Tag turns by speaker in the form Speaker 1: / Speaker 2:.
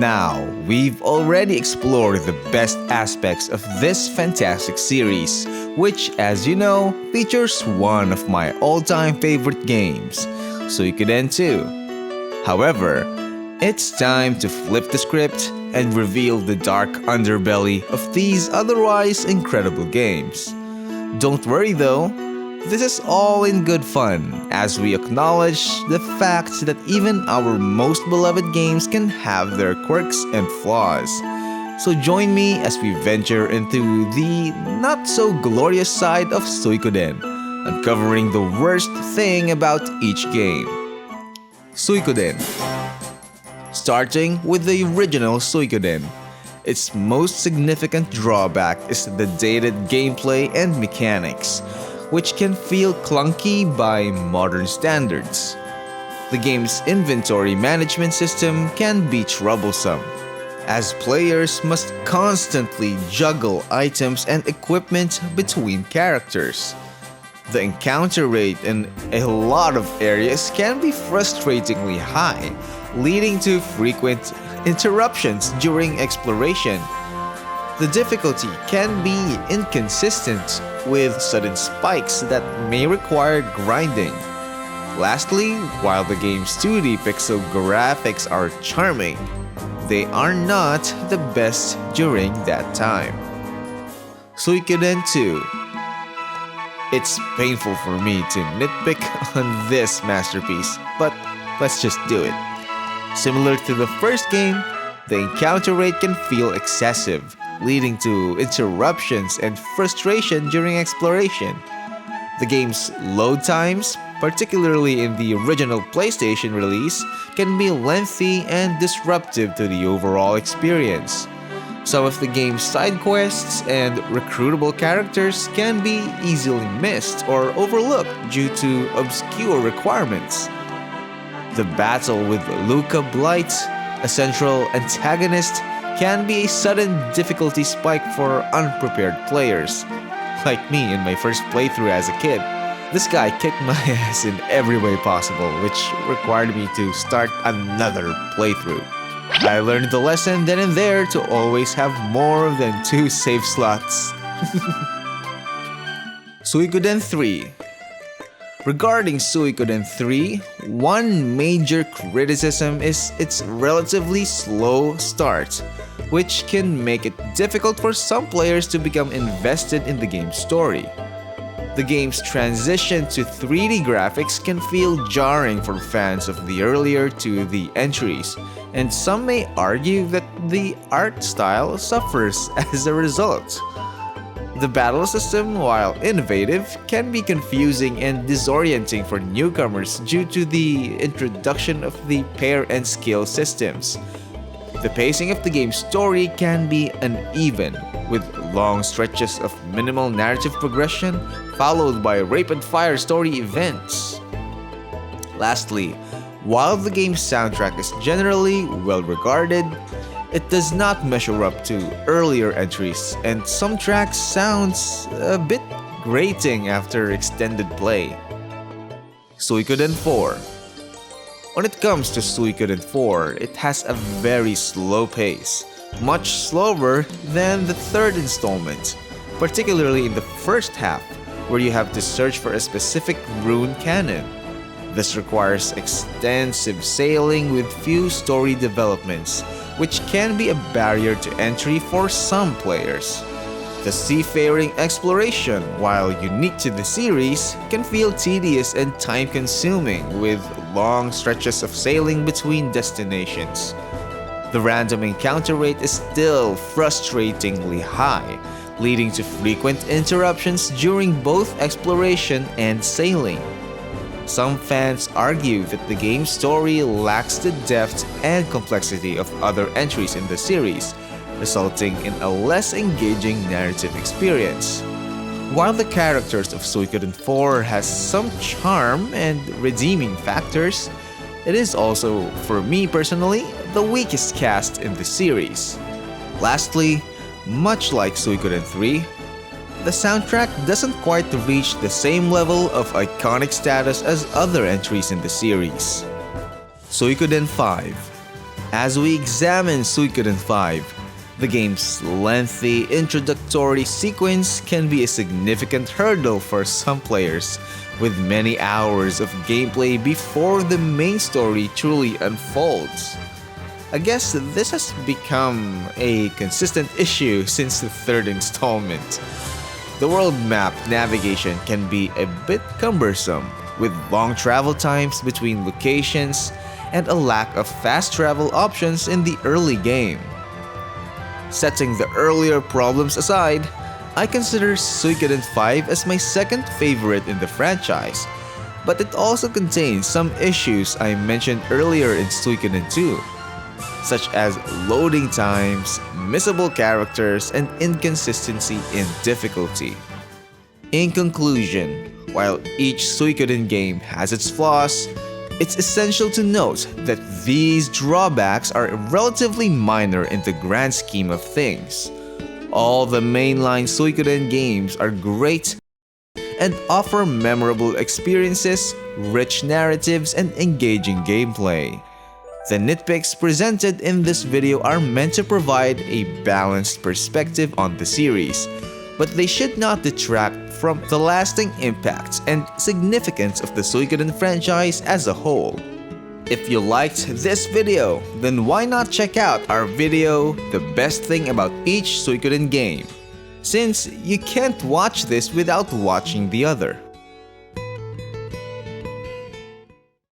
Speaker 1: Now, we've already explored the best aspects of this fantastic series, which, as you know, features one of my all-time favorite games, Suikoden II. However, it's time to flip the script and reveal the dark underbelly of these otherwise incredible games. Don't worry though, this is all in good fun as we acknowledge the fact that even our most beloved games can have their quirks and flaws. So join me as we venture into the not-so-glorious side of Suikoden, uncovering the worst thing about each game. Suikoden. Starting with the original Suikoden. Its most significant drawback is the dated gameplay and mechanics, which can feel clunky by modern standards. The game's inventory management system can be troublesome, as players must constantly juggle items and equipment between characters. The encounter rate in a lot of areas can be frustratingly high, leading to frequent interruptions during exploration. The difficulty can be inconsistent, with sudden spikes that may require grinding. Lastly, while the game's 2D pixel graphics are charming, they are not the best during that time. Suikoden II. It's painful for me to nitpick on this masterpiece, but let's just do it. Similar to the first game, the encounter rate can feel excessive, leading to interruptions and frustration during exploration. The game's load times, particularly in the original PlayStation release, can be lengthy and disruptive to the overall experience. Some of the game's side quests and recruitable characters can be easily missed or overlooked due to obscure requirements. The battle with Luca Blight, a central antagonist, can be a sudden difficulty spike for unprepared players. Like me in my first playthrough as a kid, this guy kicked my ass in every way possible, which required me to start another playthrough. I learned the lesson then and there to always have more than 2 save slots. Suikoden III. Regarding Suikoden III, one major criticism is its relatively slow start, which can make it difficult for some players to become invested in the game's story. The game's transition to 3D graphics can feel jarring for fans of the earlier 2D entries, and some may argue that the art style suffers as a result. The battle system, while innovative, can be confusing and disorienting for newcomers due to the introduction of the pair and skill systems. The pacing of the game's story can be uneven, with long stretches of minimal narrative progression followed by rapid-fire story events. Lastly, while the game's soundtrack is generally well regarded, it does not measure up to earlier entries, and some tracks sounds a bit grating after extended play. Suikoden IV. When it comes to Suikoden IV, it has a very slow pace, much slower than the third installment, particularly in the first half, where you have to search for a specific rune cannon. This requires extensive sailing with few story developments, which can be a barrier to entry for some players. The seafaring exploration, while unique to the series, can feel tedious and time-consuming with long stretches of sailing between destinations. The random encounter rate is still frustratingly high, leading to frequent interruptions during both exploration and sailing. Some fans argue that the game's story lacks the depth and complexity of other entries in the series, resulting in a less engaging narrative experience. While the characters of Suikoden IV has some charm and redeeming factors, it is also, for me personally, the weakest cast in the series. Lastly, much like Suikoden III, the soundtrack doesn't quite reach the same level of iconic status as other entries in the series. Suikoden V. As we examine Suikoden V, the game's lengthy introductory sequence can be a significant hurdle for some players, with many hours of gameplay before the main story truly unfolds. I guess this has become a consistent issue since the third installment. The world map navigation can be a bit cumbersome, with long travel times between locations and a lack of fast travel options in the early game. Setting the earlier problems aside, I consider Suikoden V as my second favorite in the franchise, but it also contains some issues I mentioned earlier in Suikoden II, such as loading times, missable characters, and inconsistency in difficulty. In conclusion, while each Suikoden game has its flaws, it's essential to note that these drawbacks are relatively minor in the grand scheme of things. All the mainline Suikoden games are great and offer memorable experiences, rich narratives, and engaging gameplay. The nitpicks presented in this video are meant to provide a balanced perspective on the series, but they should not detract from the lasting impact and significance of the Suikoden franchise as a whole. If you liked this video, then why not check out our video, The Best Thing About Each Suikoden Game, since you can't watch this without watching the other.